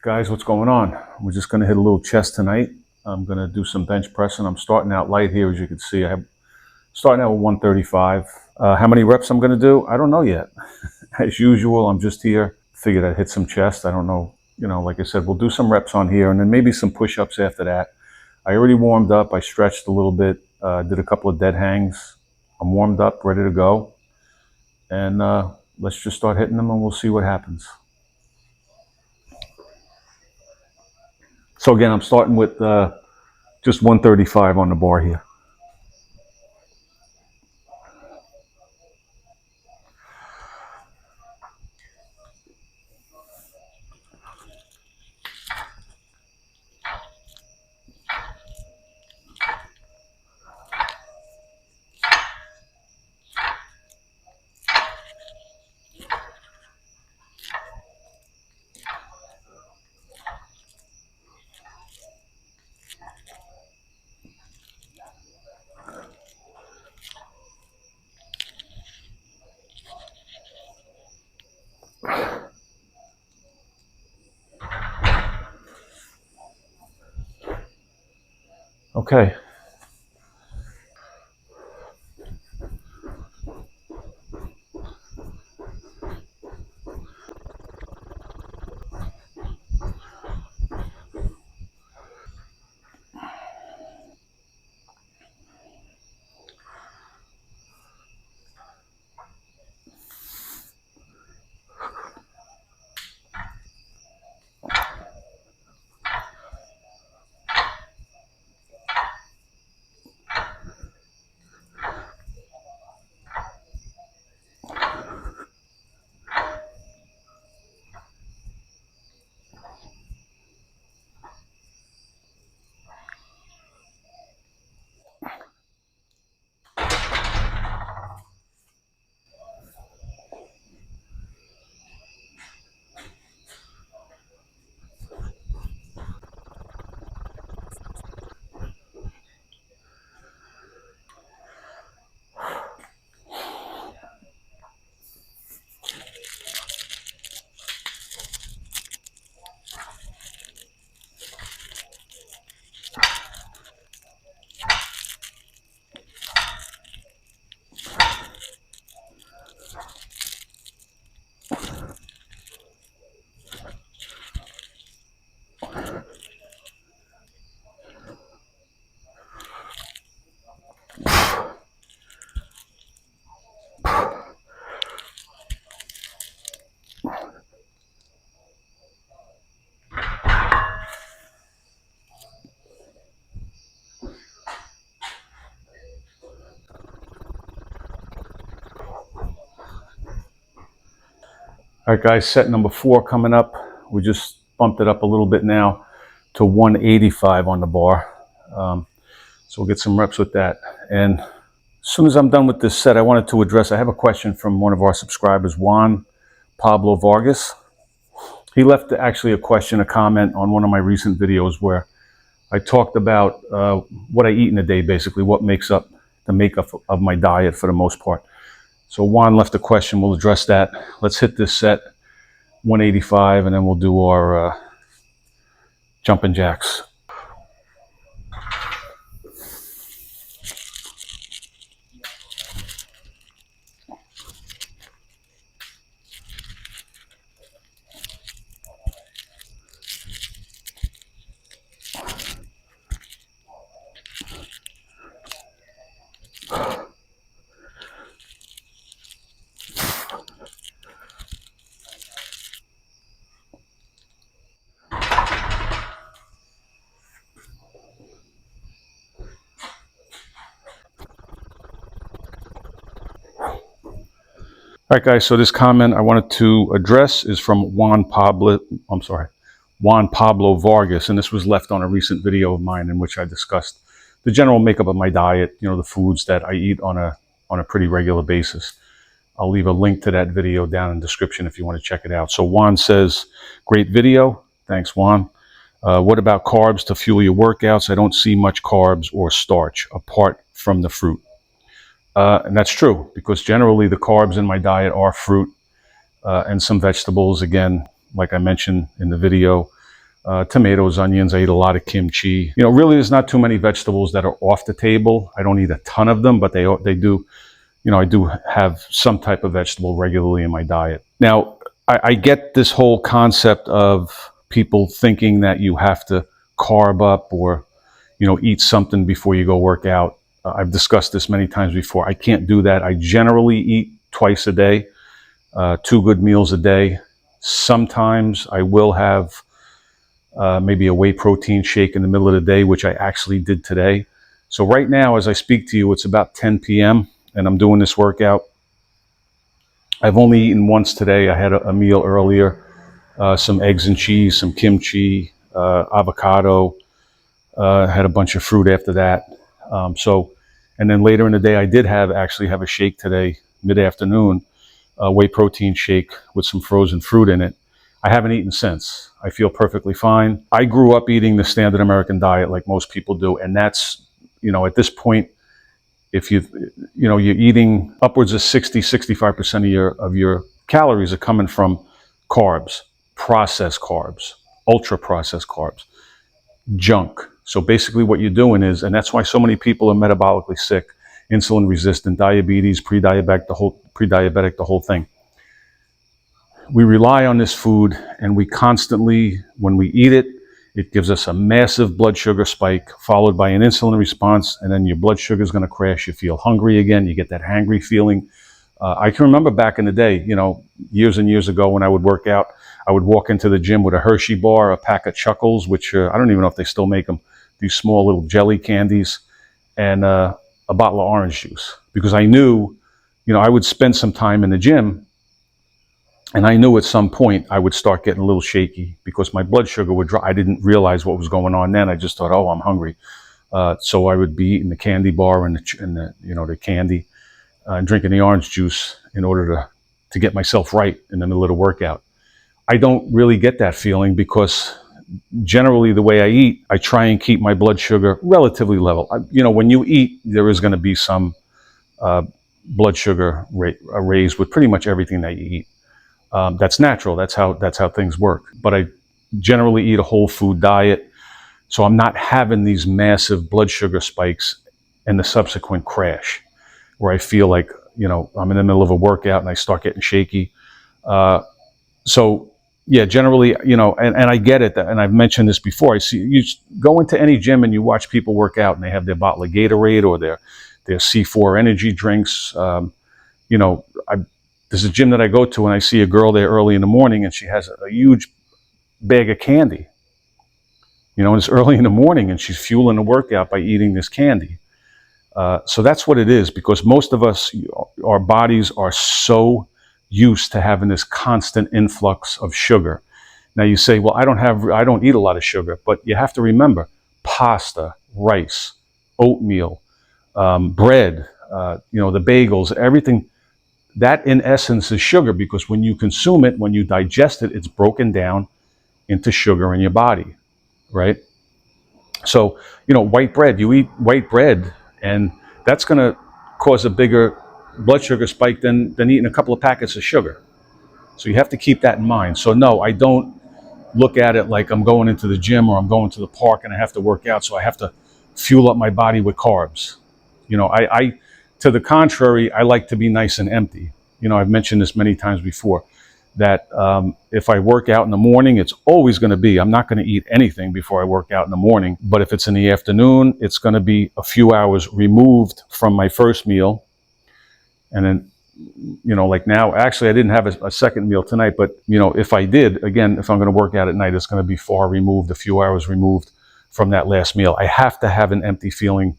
Guys, what's going on? We're just going to hit a little chest tonight. I'm going to do some bench pressing. I'm starting out light here, as you can see. I'm starting out with 135. How many reps I'm going to do? I don't know yet. As usual, I'm just here. Figured I'd hit some chest. I don't know. Like I said, we'll do some reps on here and then maybe some push-ups after that. I already warmed up. I stretched a little bit, did a couple of dead hangs. I'm warmed up, ready to go. And let's just start hitting them and we'll see what happens. So again, I'm starting with just 135 on the bar here. Okay. All right, guys, set number 4 coming up. We just bumped it up a little bit now to 185 on the bar. So we'll get some reps with that. And as soon as I'm done with this set, I wanted to address, I have a question from one of our subscribers, Juan Pablo Vargas. He left actually a comment on one of my recent videos where I talked about what I eat in a day, basically, what makes up the makeup of my diet for the most part. So Juan left a question. We'll address that. Let's hit this set, 185, and then we'll do our jumping jacks. All right, guys, so this comment I wanted to address is from Juan Pablo Vargas, and this was left on a recent video of mine in which I discussed the general makeup of my diet, the foods that I eat on a pretty regular basis. I'll leave a link to that video down in the description if you want to check it out. So Juan says, great video. Thanks, Juan. What about carbs to fuel your workouts? I don't see much carbs or starch apart from the fruit. And that's true, because generally the carbs in my diet are fruit and some vegetables. Again, like I mentioned in the video, tomatoes, onions. I eat a lot of kimchi. You know, really there's not too many vegetables that are off the table. I don't eat a ton of them, but they do, you know, I do have some type of vegetable regularly in my diet. Now, I get this whole concept of people thinking that you have to carb up or, you know, eat something before you go work out. I've discussed this many times before. I can't do that. I generally eat twice a day, 2 good meals a day. Sometimes I will have maybe a whey protein shake in the middle of the day, which I actually did today. So right now, as I speak to you, it's about 10 p.m. and I'm doing this workout. I've only eaten once today. I had a meal earlier, some eggs and cheese, some kimchi, avocado, had a bunch of fruit after that. And then later in the day, I did actually have a shake today, mid-afternoon, a whey protein shake with some frozen fruit in it. I haven't eaten since. I feel perfectly fine. I grew up eating the standard American diet like most people do. And that's, you know, at this point, if you're eating upwards of 65% of your calories are coming from carbs, processed carbs, ultra processed carbs, junk. So basically what you're doing is, and that's why so many people are metabolically sick, insulin resistant, diabetes, pre-diabetic, the whole thing. We rely on this food and we constantly, when we eat it, it gives us a massive blood sugar spike followed by an insulin response, and then your blood sugar is going to crash. You feel hungry again. You get that hangry feeling. I can remember back in the day, you know, years and years ago when I would work out, I would walk into the gym with a Hershey bar, a pack of Chuckles, which I don't even know if they still make them, these small little jelly candies, and a bottle of orange juice. Because I knew, you know, I would spend some time in the gym, and I knew at some point I would start getting a little shaky because my blood sugar would drop. I didn't realize what was going on then. I just thought, oh, I'm hungry. So I would be eating the candy bar and the candy and drinking the orange juice in order to get myself right in the middle of the workout. I don't really get that feeling because generally the way I eat, I try and keep my blood sugar relatively level. You know, when you eat, there is going to be some blood sugar raised with pretty much everything that you eat. That's natural. That's how things work. But I generally eat a whole food diet, so I'm not having these massive blood sugar spikes and the subsequent crash, where I feel like, you know, I'm in the middle of a workout and I start getting shaky. So yeah, generally, you know, and I get it, and I've mentioned this before. I see you go into any gym and you watch people work out and they have their bottle of Gatorade or their C4 energy drinks. You know, there's a gym that I go to and I see a girl there early in the morning and she has a huge bag of candy. You know, and it's early in the morning and she's fueling the workout by eating this candy. So that's what it is, because most of us, our bodies are so used to having this constant influx of sugar. Now you say, well, I don't eat a lot of sugar, but you have to remember pasta, rice, oatmeal, bread, you know, the bagels, everything. That in essence is sugar, because when you consume it, when you digest it, it's broken down into sugar in your body, right? So, you know, white bread, you eat white bread and that's going to cause a bigger blood sugar spike than eating a couple of packets of sugar. So you have to keep that in mind. So no, I don't look at it like I'm going into the gym or I'm going to the park and I have to work out, so I have to fuel up my body with carbs. You know, I to the contrary, I like to be nice and empty. You know, I've mentioned this many times before, that if I work out in the morning, it's always going to be, I'm not going to eat anything before I work out in the morning. But if it's in the afternoon, it's going to be a few hours removed from my first meal. And then, you know, like now, actually, I didn't have a second meal tonight, but, you know, if I did, again, if I'm going to work out at night, it's going to be far removed, a few hours removed from that last meal. I have to have an empty feeling,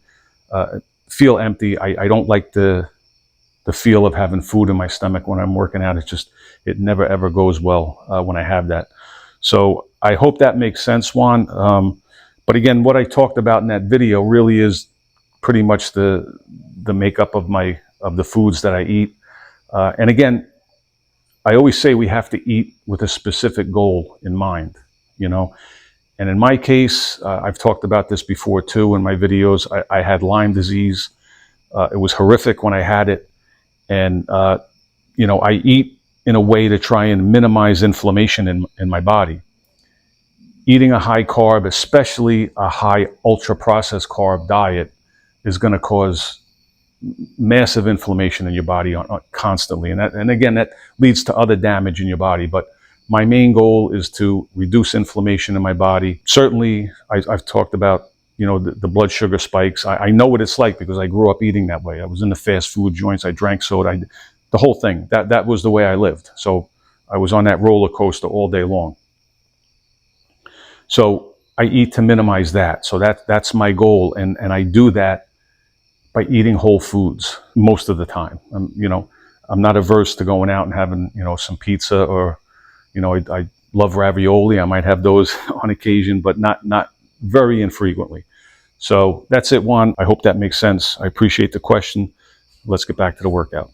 feel empty. I don't like the feel of having food in my stomach when I'm working out. It's just, it never ever goes well when I have that. So I hope that makes sense, Juan. But again, what I talked about in that video really is pretty much the makeup of the foods that I eat. And again, I always say we have to eat with a specific goal in mind, you know. And in my case, I've talked about this before too in my videos. I had Lyme disease. It was horrific when I had it. And, you know, I eat in a way to try and minimize inflammation in my body. eating a high carb, especially a high ultra processed carb diet, is going to cause massive inflammation in your body constantly. And again, that leads to other damage in your body. But my main goal is to reduce inflammation in my body. Certainly, I've talked about, the blood sugar spikes. I know what it's like because I grew up eating that way. I was in the fast food joints. I drank soda. The whole thing. That was the way I lived. So I was on that roller coaster all day long. So I eat to minimize that. So that's my goal. And I do that by eating whole foods most of the time. I'm not averse to going out and having, some pizza or, I love ravioli. I might have those on occasion, but not very infrequently. So that's it, Juan. I hope that makes sense. I appreciate the question. Let's get back to the workout.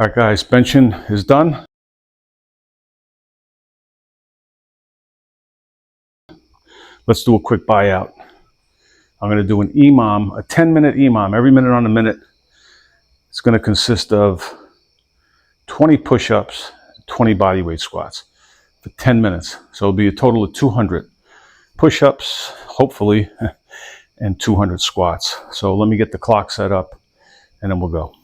All right, guys, benching is done. Let's do a quick buyout. I'm going to do an EMOM, a 10-minute EMOM, every minute on the minute. It's going to consist of 20 push-ups, 20 bodyweight squats for 10 minutes. So it'll be a total of 200 push-ups, hopefully, and 200 squats. So let me get the clock set up, and then we'll go.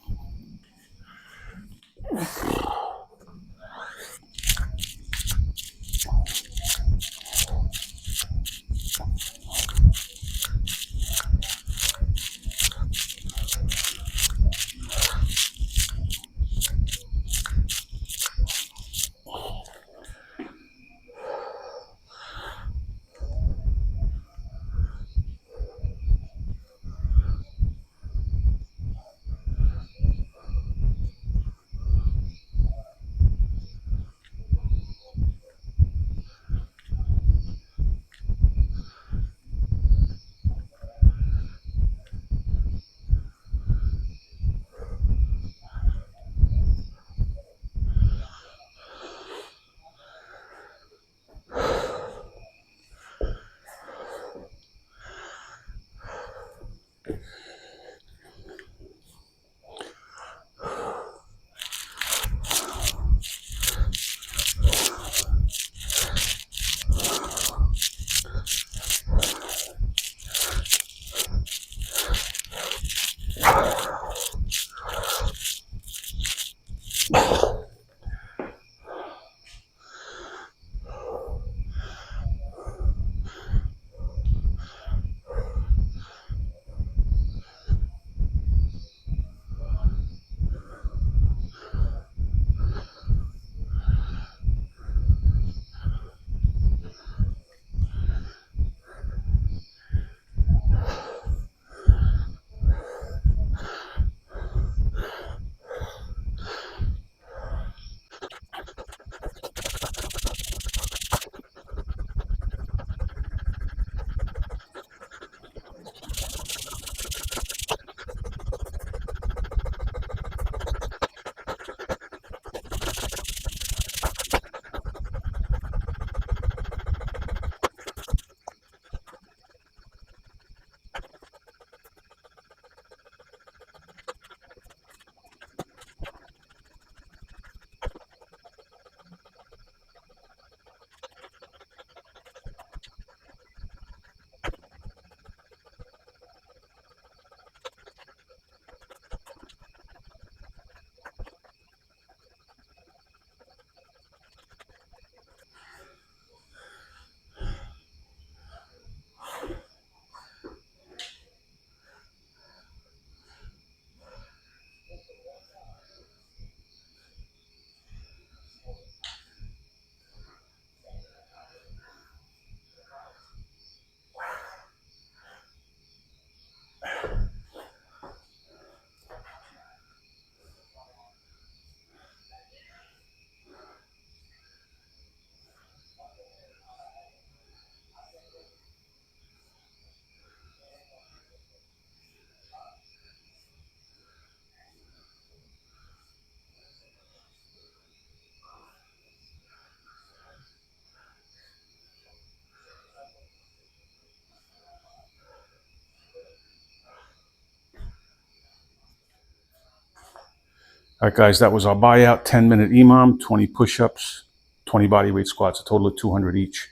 All right, guys, that was our buyout, 10-minute EMOM, 20 push-ups, 20 bodyweight squats, a total of 200 each.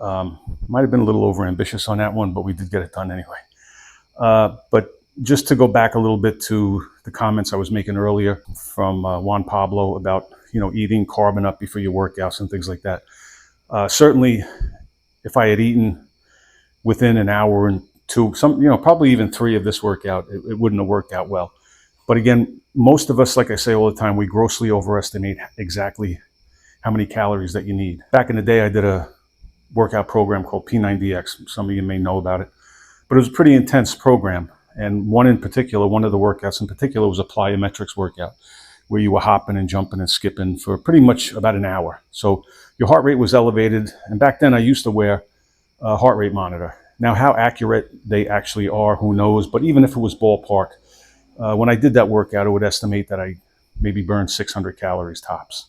Might have been a little over-ambitious on that one, but we did get it done anyway. But just to go back a little bit to the comments I was making earlier from Juan Pablo about, eating, carbing up before your workouts and things like that. Certainly, if I had eaten within an hour and two, probably even 3 of this workout, it wouldn't have worked out well. But again, most of us, like I say all the time, we grossly overestimate exactly how many calories that you need. Back in the day, I did a workout program called P90X. Some of you may know about it. But it was a pretty intense program. And one of the workouts in particular was a plyometrics workout, where you were hopping and jumping and skipping for pretty much about an hour. So your heart rate was elevated. And back then I used to wear a heart rate monitor. Now, how accurate they actually are, who knows? But even if it was ballpark, when I did that workout, I would estimate that I maybe burn 600 calories tops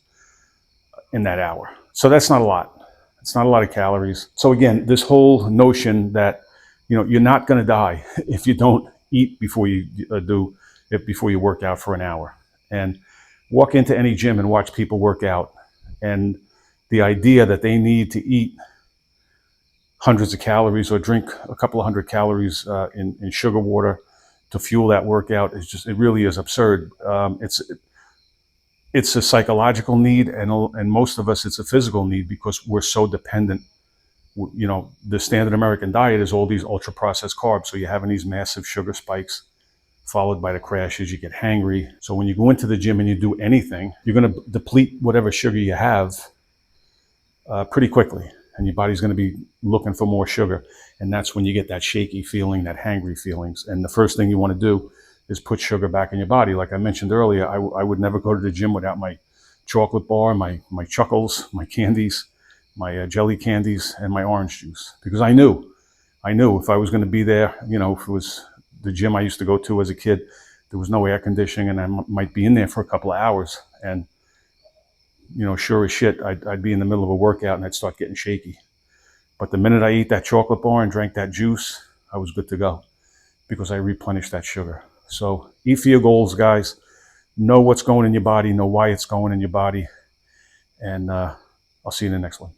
in that hour. So that's not a lot. It's not a lot of calories. So again, this whole notion that, you're not going to die if you don't eat before you before you work out for an hour. And walk into any gym and watch people work out, and the idea that they need to eat hundreds of calories or drink a couple of hundred calories in sugar water to fuel that workout it really is absurd. It's a psychological need, and most of us, it's a physical need, because we're so dependent. The standard American diet is all these ultra processed carbs. So you're having these massive sugar spikes followed by the crashes. You get hangry. So when you go into the gym and you do anything, you're going to deplete whatever sugar you have pretty quickly. And your body's going to be looking for more sugar. And that's when you get that shaky feeling, that hangry feelings. And the first thing you want to do is put sugar back in your body. Like I mentioned earlier, I would never go to the gym without my chocolate bar, my chuckles, my candies, my jelly candies, and my orange juice. Because I knew if I was going to be there, if it was the gym I used to go to as a kid, there was no air conditioning, and I might be in there for a couple of hours. And, sure as shit, I'd be in the middle of a workout and I'd start getting shaky. But the minute I eat that chocolate bar and drank that juice, I was good to go, because I replenished that sugar. So eat for your goals, guys. Know what's going in your body, know why it's going in your body. And I'll see you in the next one.